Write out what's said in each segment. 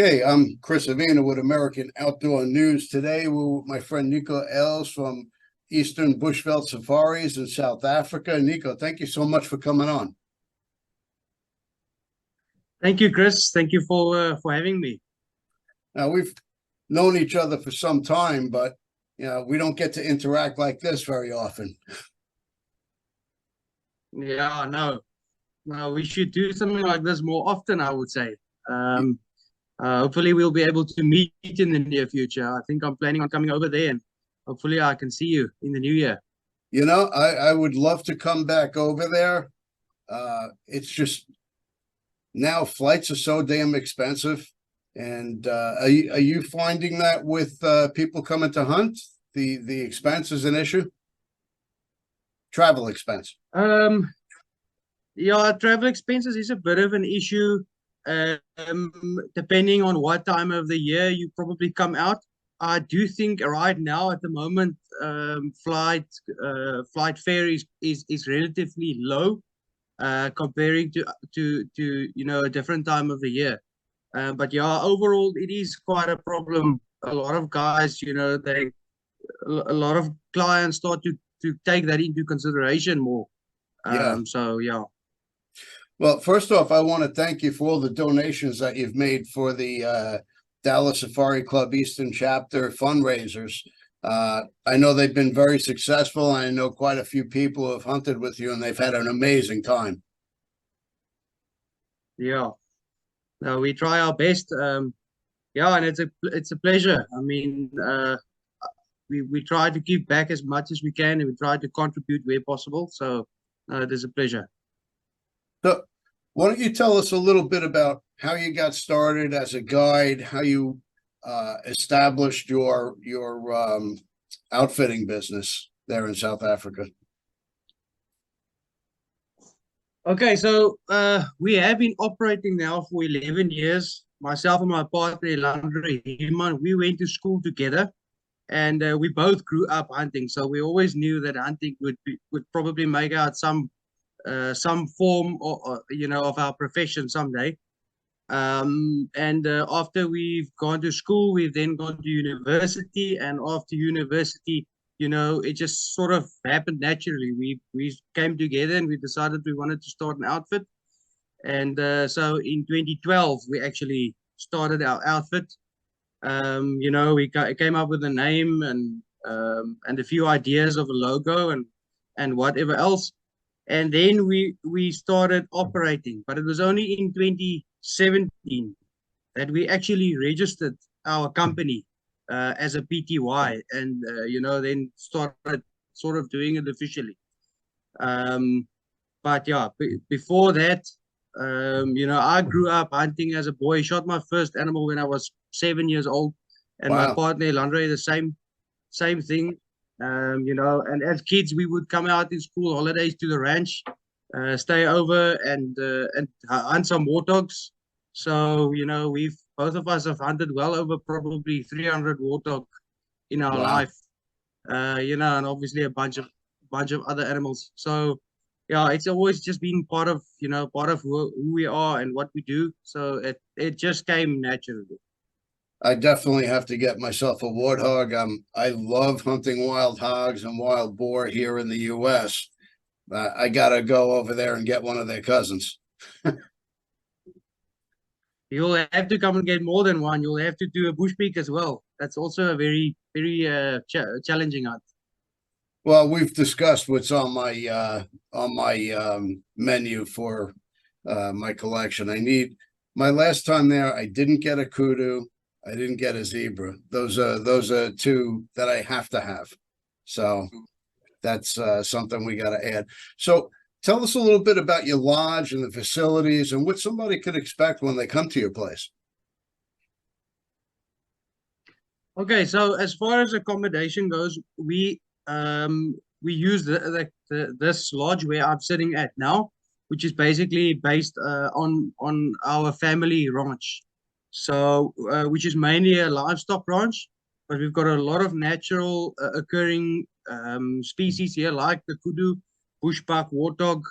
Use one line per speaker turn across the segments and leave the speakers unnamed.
Okay, I'm Chris Avina with American Outdoor News. Today, we're with my friend Nico Els from Eastern Bushveld Safaris in South Africa. Nico, thank you so much for coming on.
Thank you, Chris. Thank you for having me.
Now, we've known each other for some time, but we don't get to interact like this very often.
Yeah, no, we should do something like this more often, I would say. Hopefully we'll be able to meet in the near future. I think I'm planning on coming over there, and hopefully I can see you in the new year.
I would love to come back over there. It's just now flights are so damn expensive. And are you finding that with people coming to hunt, the expense is an issue? Travel expense.
Yeah, travel expenses is a bit of an issue. Depending on what time of the year you probably come out. I do think right now at the moment, flight fare is relatively low, comparing to a different time of the year. But yeah, overall it is quite a problem. A lot of guys, a lot of clients start to take that into consideration more.
Yeah.
So yeah.
Well, first off, I want to thank you for all the donations that you've made for the Dallas Safari Club Eastern Chapter fundraisers. I know they've been very successful. I know quite a few people who have hunted with you, and they've had an amazing time.
Yeah, no, we try our best. Yeah, and it's a pleasure. I mean, we try to give back as much as we can, and we try to contribute where possible. So it is a pleasure.
So why don't you tell us a little bit about how you got started as a guide, how you established your outfitting business there in South Africa?
Okay, so we have been operating now for 11 years. Myself and my partner, Landry Hillman, we went to school together, and we both grew up hunting. So we always knew that hunting would probably make out some form of our profession someday. And after we've gone to school, we've then gone to university, and after university, it just sort of happened naturally. We came together and we decided we wanted to start an outfit. And so in 2012 we actually started our outfit. We came up with a name and a few ideas of a logo and whatever else. And then we started operating, but it was only in 2017 that we actually registered our company as a PTY, and then started sort of doing it officially. But yeah, before that, I grew up hunting as a boy. Shot my first animal when I was 7 years old, and
Wow.
my partner Landry the same thing. And as kids, we would come out in school holidays to the ranch, stay over and hunt some warthogs. So, both of us have hunted well over probably 300 warthog in our
Wow.
life, and obviously a bunch of other animals. So, yeah, it's always just been part of who we are and what we do. So it just came naturally.
I definitely have to get myself a warthog. I love hunting wild hogs and wild boar here in the U.S. I gotta go over there and get one of their cousins.
You'll have to come and get more than one. You'll have to do a bush peak as well. That's also a very, very challenging hunt.
Well, we've discussed what's on my menu for my collection. My last time there, I didn't get a kudu. I didn't get a zebra. Those are two that I have to have. So that's something we got to add. So tell us a little bit about your lodge and the facilities and what somebody could expect when they come to your place.
Okay, so as far as accommodation goes, we use this lodge where I'm sitting at now, which is basically based on our family ranch. So, which is mainly a livestock ranch, but we've got a lot of natural occurring species here, like the kudu, bushbuck, warthog,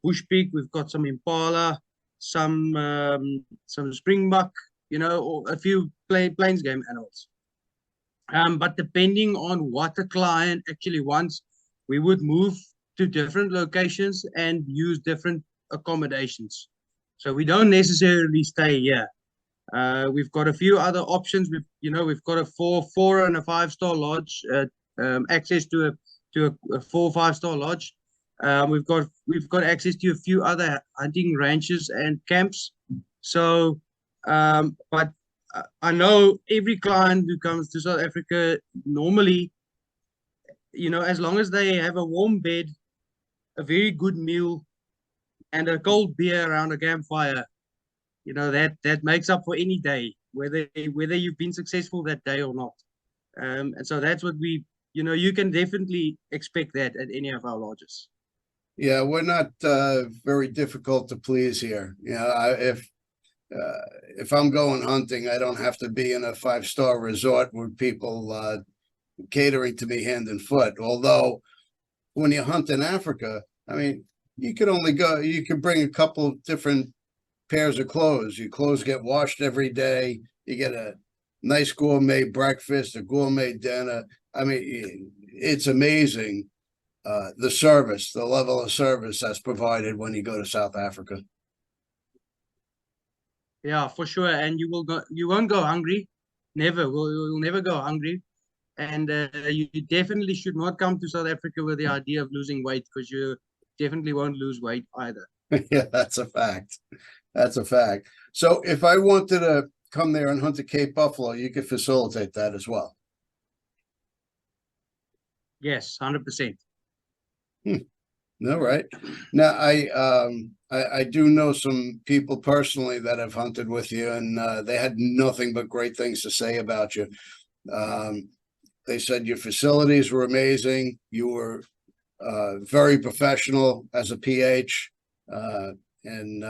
bush pig. We've got some impala, some springbuck, or a few plains game animals. But depending on what the client actually wants, we would move to different locations and use different accommodations. So we don't necessarily stay here. We've got a few other options. We've got a four and a 5-star lodge, access to a 4 5-star lodge. We've got access to a few other hunting ranches and camps. So, but I know every client who comes to South Africa normally, as long as they have a warm bed, a very good meal, and a cold beer around a campfire, that makes up for any day, whether you've been successful that day or not. And so that's what you can definitely expect that at any of our lodges.
Yeah, we're not very difficult to please here. If I'm going hunting, I don't have to be in a 5-star resort with people catering to me hand and foot. Although when you hunt in Africa, I mean, you can bring a couple of different pairs of clothes. Your clothes get washed every day. You get a nice gourmet breakfast, a gourmet dinner. I mean, it's amazing the level of service that's provided when you go to South Africa.
Yeah, for sure. And you won't go hungry. Never. You'll never go hungry. And you definitely should not come to South Africa with the idea of losing weight, because you definitely won't lose weight either.
Yeah, that's a fact. That's a fact. So if I wanted to come there and hunt a Cape buffalo, you could facilitate that as well.
Yes, 100%.
All right. Now I do know some people personally that have hunted with you, and they had nothing but great things to say about you. They said your facilities were amazing. You were very professional as a PH, and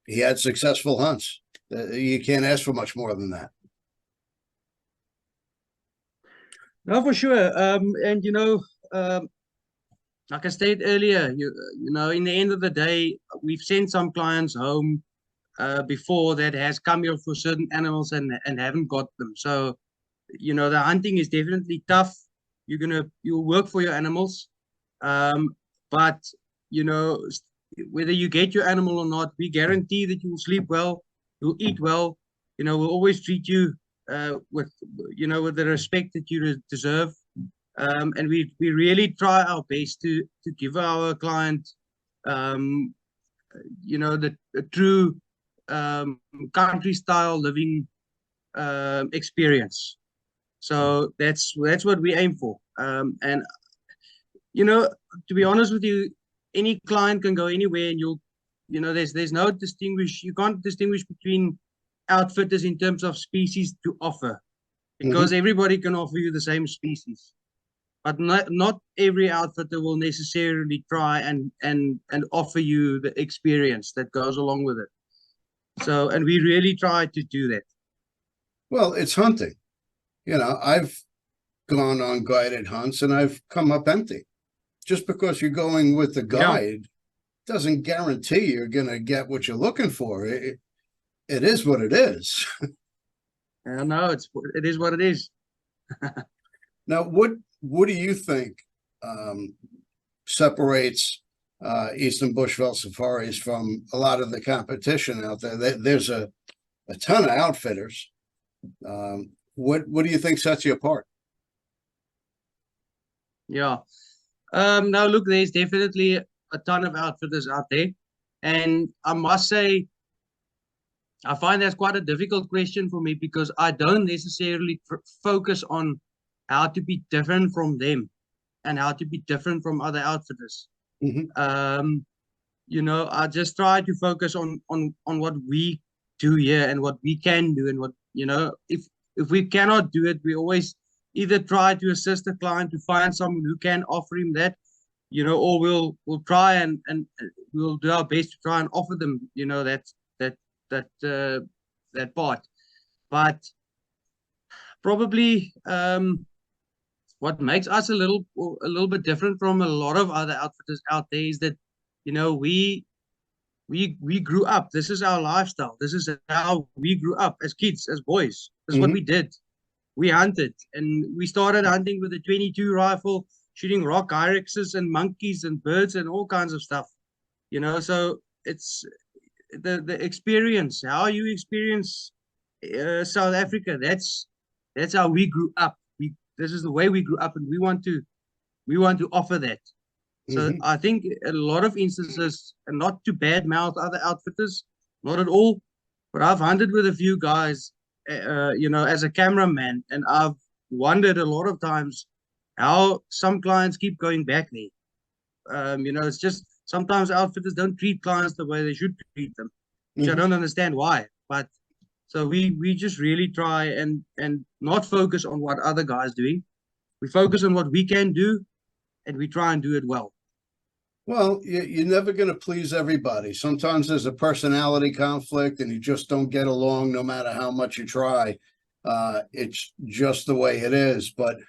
he had successful hunts. You can't ask for much more than that.
No, for sure. And like I stated earlier, in the end of the day, we've sent some clients home before that has come here for certain animals and haven't got them. So, the hunting is definitely tough. You'll work for your animals, but whether you get your animal or not, we guarantee that you will sleep well, you'll eat well. We'll always treat you with the respect that you deserve. And we really try our best to give our client, the true country style living experience. So that's what we aim for. And to be honest with you, any client can go anywhere, and there's no you can't distinguish between outfitters in terms of species to offer, because everybody can offer you the same species. But not every outfitter will necessarily try and offer you the experience that goes along with it. So, and we really try to do that.
Well, it's hunting. I've gone on guided hunts and I've come up empty. Just because you're going with the guide doesn't guarantee you're going to get what you're looking for. It is what it is.
No, it is what it is.
Now, what do you think separates Eastern Bushveld Safaris from a lot of the competition out there? There's a ton of outfitters. What do you think sets you apart?
Yeah. Now, look, there's definitely a ton of outfitters out there. And I must say, I find that's quite a difficult question for me, because I don't necessarily focus on how to be different from them and how to be different from other outfitters. I just try to focus on what we do here and what we can do, and what, if we cannot do it, we always either try to assist the client to find someone who can offer him that, or we'll try and we'll do our best to try and offer them, that part. But probably what makes us a little bit different from a lot of other outfitters out there is that we we grew up. This is our lifestyle. This is how we grew up as kids, as boys. This is what
Mhm.
we did. We hunted, and we started hunting with a 22 rifle, shooting rock hyraxes and monkeys and birds and all kinds of stuff. So it's the experience, how you experience South Africa. That's how we grew up. This is the way we grew up, and we want to offer that. So
Mhm.
I think a lot of instances, and not to badmouth other outfitters, not at all, but I've hunted with a few guys, as a cameraman, and I've wondered a lot of times how some clients keep going back there. It's just sometimes outfitters don't treat clients the way they should treat them, which I
Mhm.
don't understand why. But so we just really try and not focus on what other guys doing. We focus on what we can do, and we try and do it well.
Well, you're never going to please everybody. Sometimes there's a personality conflict and you just don't get along no matter how much you try. It's just the way it is. But,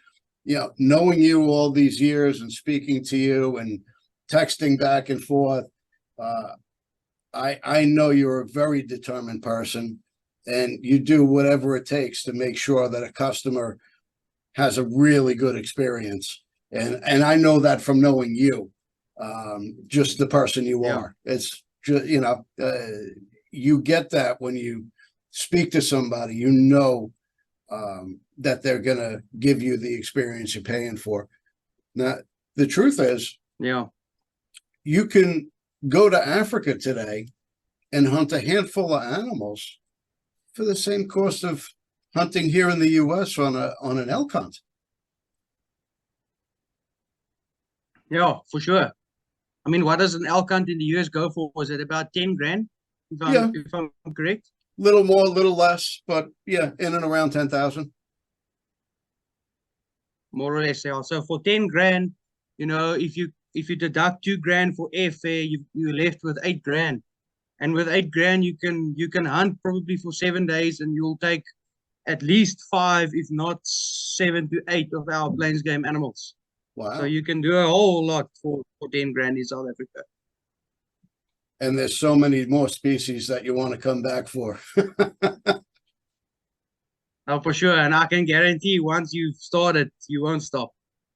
knowing you all these years and speaking to you and texting back and forth, uh, I know you're a very determined person and you do whatever it takes to make sure that a customer has a really good experience. And I know that from knowing you, just the person you
Yeah.
are. It's just, you get that when you speak to somebody, that they're going to give you the experience you're paying for. Now, the truth is,
Yeah.
you can go to Africa today and hunt a handful of animals for the same cost of hunting here in the US on an elk hunt.
Yeah, for sure. I mean, what does an elk hunt in the US go for? Was it about 10 grand? If
Yeah,
I'm correct?
little more, little less, but yeah, in and around 10,000.
More or less. Yeah. So for 10 grand, if you deduct 2 grand for airfare, you're left with 8 grand. And with 8 grand, you can hunt probably for 7 days, and you'll take at least five, if not 7 to 8 of our plains game animals. So
Wow.
you can do a whole lot for 10 grand in South Africa.
And there's so many more species that you want to come back for.
Oh, for sure. And I can guarantee once you've started, you won't stop.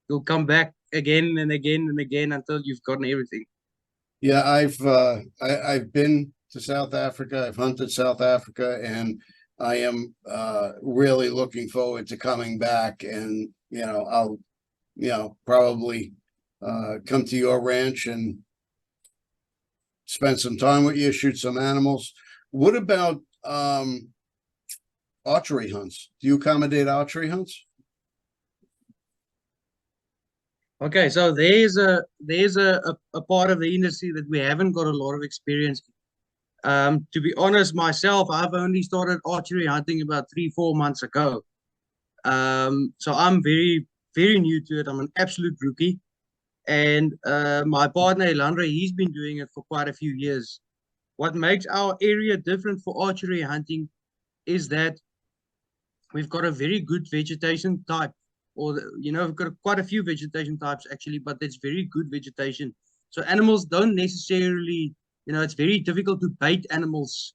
You'll come back again and again and again until you've gotten everything.
Yeah, I've been to South Africa. I've hunted South Africa, and I am really looking forward to coming back. And I'll probably come to your ranch and spend some time with you, shoot some animals. What about archery hunts? Do you accommodate archery hunts?
Okay, so there's a part of the industry that we haven't got a lot of experience in. To be honest, myself, I've only started archery hunting about 3, 4 months ago. So I'm very, very new to it. I'm an absolute rookie. And my partner Elandra, he's been doing it for quite a few years. What makes our area different for archery hunting is that we've got a very good vegetation type, or we've got quite a few vegetation types actually, but it's very good vegetation. So animals don't necessarily, it's very difficult to bait animals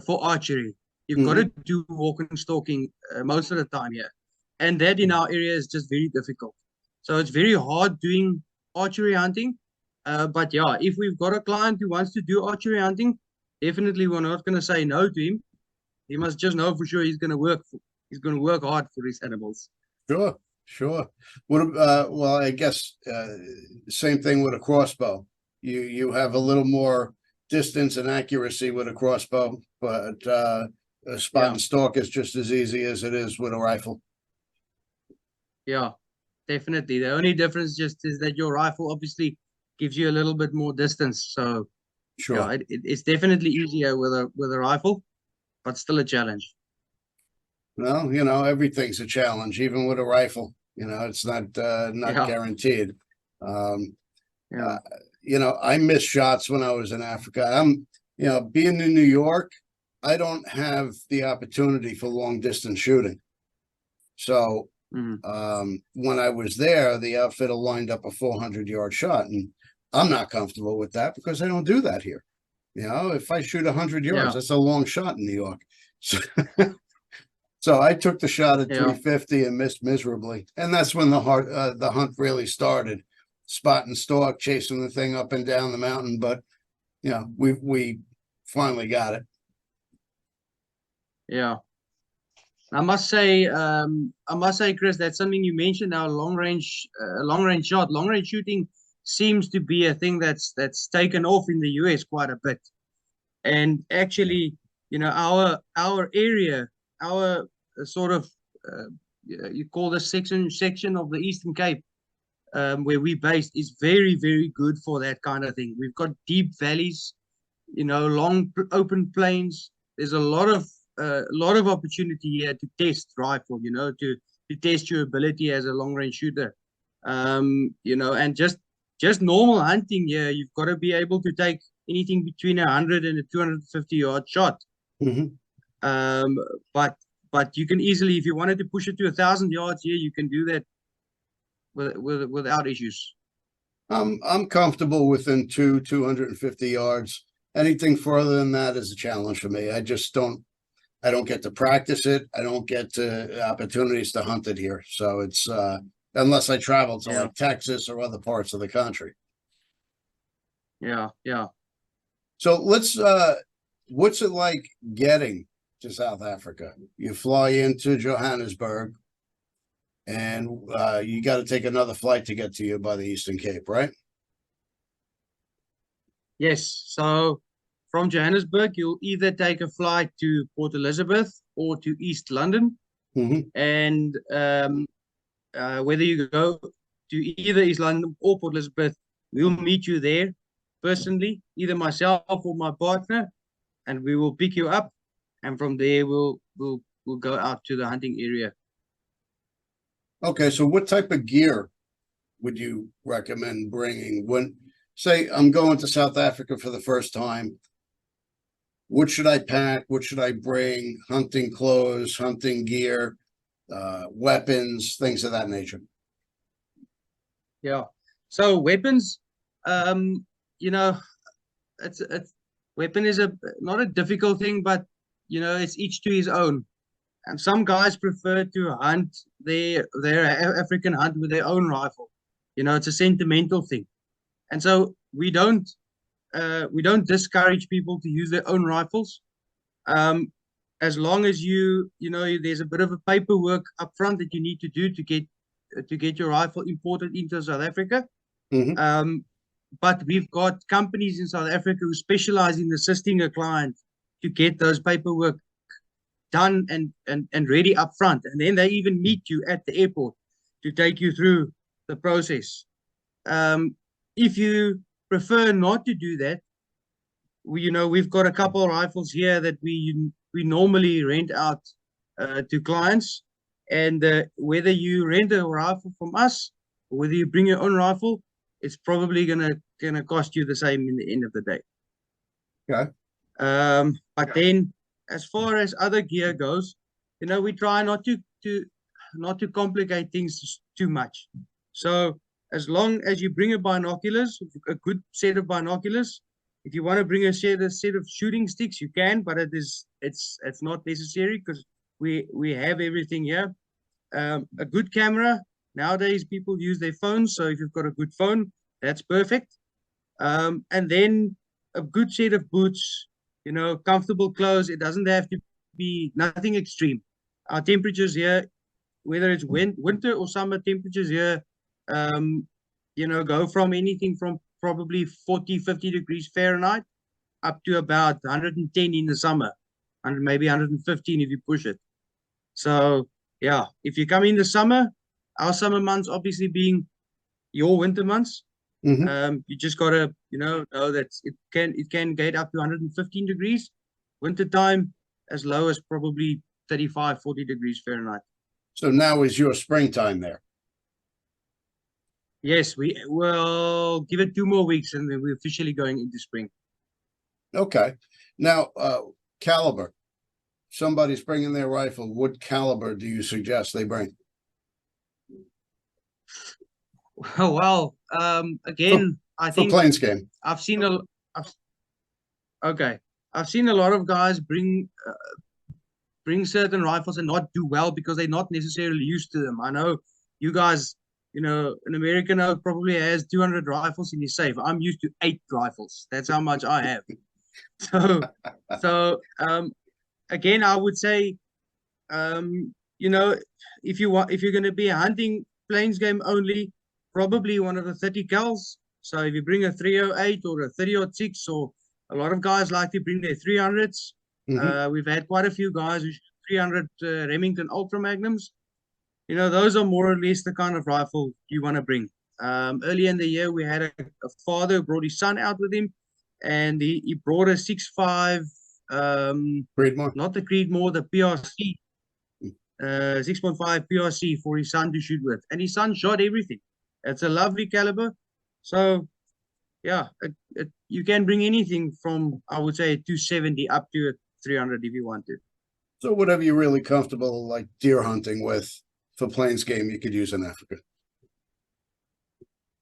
for archery. You've got to
Mm-hmm.
do walking and stalking most of the time here, and that in our area is just very difficult. So it's very hard doing archery hunting. But yeah, if we've got a client who wants to do archery hunting, definitely we're not going to say no to him. He must just know for sure he's going to work hard for his animals.
Sure, sure. Well, I guess same thing with a crossbow. You have a little more distance and accuracy with a crossbow, but a spot
Yeah,
and stalk is just as easy as it is with a rifle.
yeah, definitely. The only difference just is that your rifle obviously gives you a little bit more distance. So yeah,
Sure.
it's definitely easier with a rifle, but still a challenge.
Well, everything's a challenge, even with a rifle. It's not
Yeah,
guaranteed. Um,
yeah,
uh, I missed shots when I was in Africa. Being in New York, I don't have the opportunity for long distance shooting. So
mm,
when I was there, the outfitter lined up a 400-yard shot, and I'm not comfortable with that because I don't do that here. You know, if I shoot 100 yards,
Yeah.
that's a long shot in New York. So, so I took the shot at
Yeah.
350 and missed miserably. And that's when the hunt really started. Spot and stalk, chasing the thing up and down the mountain. But, you know, we finally got it.
Yeah. I must say, Chris, that's something you mentioned now, long range shot. Long range shooting seems to be a thing that's taken off in the US quite a bit. And actually, you know, our area, our sort of you call this section of the Eastern Cape, where we based, is very, very good for that kind of thing. We've got deep valleys, you know, long open plains. There's a lot of opportunity here to test rifle, you know, to test your ability as a long range shooter. You know, and just normal hunting here, you've got to be able to take anything between 100 and a 250-yard shot.
Mhm.
But you can easily, if you wanted to push it to 1,000 yards here, you can do that without issues.
I'm comfortable within 250 yards. Anything further than that is a challenge for me. I don't get to practice it. I don't get to opportunities to hunt it here. So it's unless I travel to like Texas or other parts of the country.
Yeah, yeah.
So let's what's it like getting to South Africa? You fly into Johannesburg and you got to take another flight to get to you by the Eastern Cape, right?
Yes. So from Johannesburg, you'll either take a flight to Port Elizabeth or to East London.
Mm-hmm.
And whether you go to either East London or Port Elizabeth, we'll meet you there personally, either myself or my partner, and we will pick you up. And from there, we'll go out to the hunting area.
Okay, so what type of gear would you recommend bringing when, say, I'm going to South Africa for the first time? What should I pack? What should I bring? Hunting clothes, hunting gear, weapons, things of that nature.
Yeah. So weapons, you know, it's weapon is not a difficult thing, but you know, it's each to his own. And some guys prefer to hunt their African hunt with their own rifle. You know, it's a sentimental thing. And so we don't discourage people to use their own rifles. As long as you know, there's a bit of a paperwork up front that you need to do to get your rifle imported into South Africa.
Mm-hmm.
But we've got companies in South Africa who specialize in assisting a client to get those paperwork done and ready up front. And then they even meet you at the airport to take you through the process. If you prefer not to do that, we've got a couple of rifles here that we normally rent out to clients. And whether you rent a rifle from us or whether you bring your own rifle, it's probably gonna cost you the same in the end of the day.
Okay.
But then, as far as other gear goes, you know, we try not to complicate things too much. So as long as you bring a good set of binoculars, if you want to bring a set of shooting sticks, you can, but it's not necessary because we have everything here. A good camera. Nowadays, people use their phones, so if you've got a good phone, that's perfect. And then a good set of boots, you know, comfortable clothes. It doesn't have to be nothing extreme. Our temperatures here, whether it's winter or summer temperatures here, you know, go from anything from probably 40, 50 degrees Fahrenheit up to about 110 in the summer, and maybe 115 if you push it. So yeah, if you come in the summer, our summer months obviously being your winter months,
Mm-hmm.
you just gotta know that it can get up to 115 degrees. Winter time as low as probably 35, 40 degrees Fahrenheit.
So now is your springtime there?
Yes, we will give it 2 more weeks and then we're officially going into spring.
Okay. Now, caliber. Somebody's bringing their rifle. What caliber do you suggest they bring?
Well, again, I
For
think
plains game.
I've seen Okay. I've seen a lot of guys bring certain rifles and not do well because they're not necessarily used to them. I know you guys, an American oak probably has 200 rifles in his safe. I'm used to 8 rifles. That's how much I have. So again, I would say, if you're going to be hunting plains game only, probably one of the 30 cals. So if you bring a 308 or a 30-06, or a lot of guys like to bring their 300s. We've had quite a few guys who shoot 300 Remington Ultra Magnums. Those are more or less the kind of rifle you want to bring. Earlier in the year, we had a father who brought his son out with him, and he brought a 6.5,
Creedmoor.
not the Creedmoor, the PRC, 6.5 PRC for his son to shoot with. And his son shot everything. It's a lovely caliber. So, yeah, you can bring anything from, I would say, 270 up to a 300 if you want to.
So whatever you're really comfortable, like deer hunting with for plains game, you could use in Africa.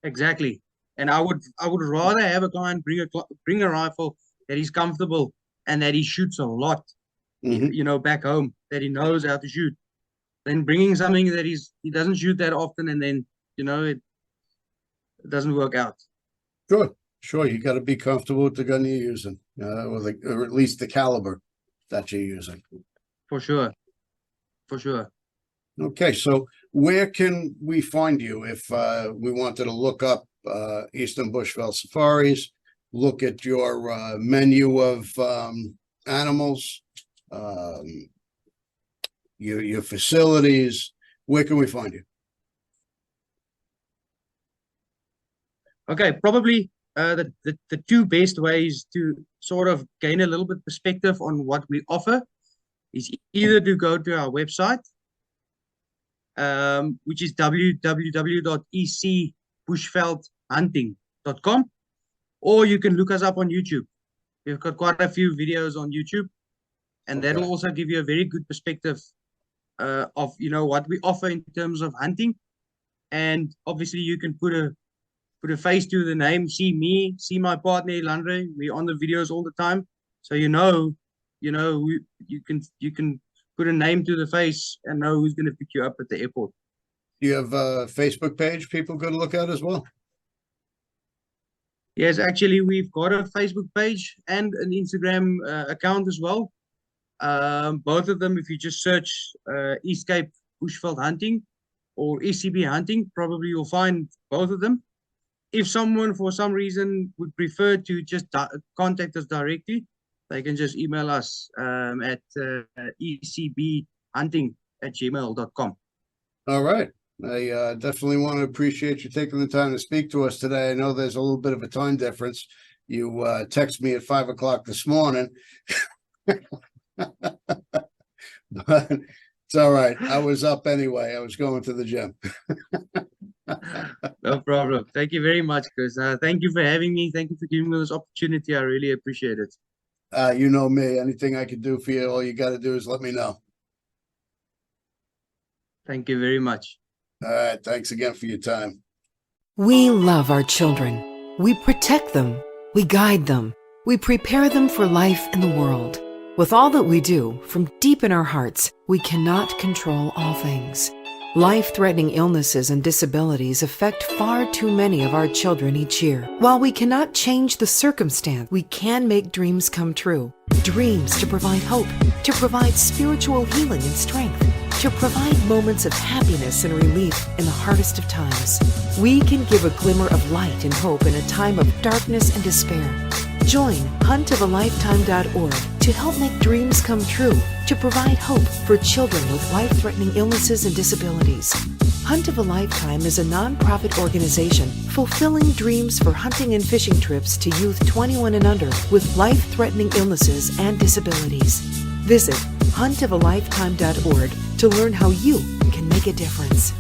Exactly. And I would rather have a guy and bring a rifle that he's comfortable and that he shoots a lot, back home, that he knows how to shoot, than bringing something that he doesn't shoot that often and then, it doesn't work out.
Sure. You got to be comfortable with the gun you're using, or at least the caliber that you're using.
For sure.
Okay, so where can we find you if we wanted to look up Eastern Bushveld Safaris, look at your menu of animals, your facilities? Where can we find you?
Okay, probably the two best ways to sort of gain a little bit perspective on what we offer is either to go to our website, which is www.ecbushveldhunting.com, or you can look us up on YouTube. We've got quite a few videos on YouTube, and that'll also give you a very good perspective of what we offer in terms of hunting. And obviously you can put a face to the name, see me, see my partner Landre. We're on the videos all the time, so you can put a name to the face and know who's going to pick you up at the airport.
Do you have a Facebook page people could look at as well?
Yes, actually, we've got a Facebook page and an Instagram account as well. Both of them, if you just search East Cape Bushveld Hunting or ECB Hunting, probably you'll find both of them. If someone, for some reason, would prefer to just contact us directly, they can just email us at ecbhunting@gmail.com.
All right. I definitely want to appreciate you taking the time to speak to us today. I know there's a little bit of a time difference. You texted me at 5 o'clock this morning. But it's all right. I was up anyway. I was going to the gym.
No problem. Thank you very much, Chris. Thank you for having me. Thank you for giving me this opportunity. I really appreciate it.
You know me. Anything I can do for you, all you got to do is let me know.
Thank you very much.
All right. Thanks again for your time.
We love our children. We protect them. We guide them. We prepare them for life in the world. With all that we do, from deep in our hearts, we cannot control all things. Life-threatening illnesses and disabilities affect far too many of our children each year. While we cannot change the circumstance, we can make dreams come true. Dreams to provide hope, to provide spiritual healing and strength, to provide moments of happiness and relief in the hardest of times. We can give a glimmer of light and hope in a time of darkness and despair. Join huntofalifetime.org to help make dreams come true, to provide hope for children with life-threatening illnesses and disabilities. Hunt of a Lifetime is a non-profit organization fulfilling dreams for hunting and fishing trips to youth 21 and under with life-threatening illnesses and disabilities. Visit huntofalifetime.org to learn how you can make a difference.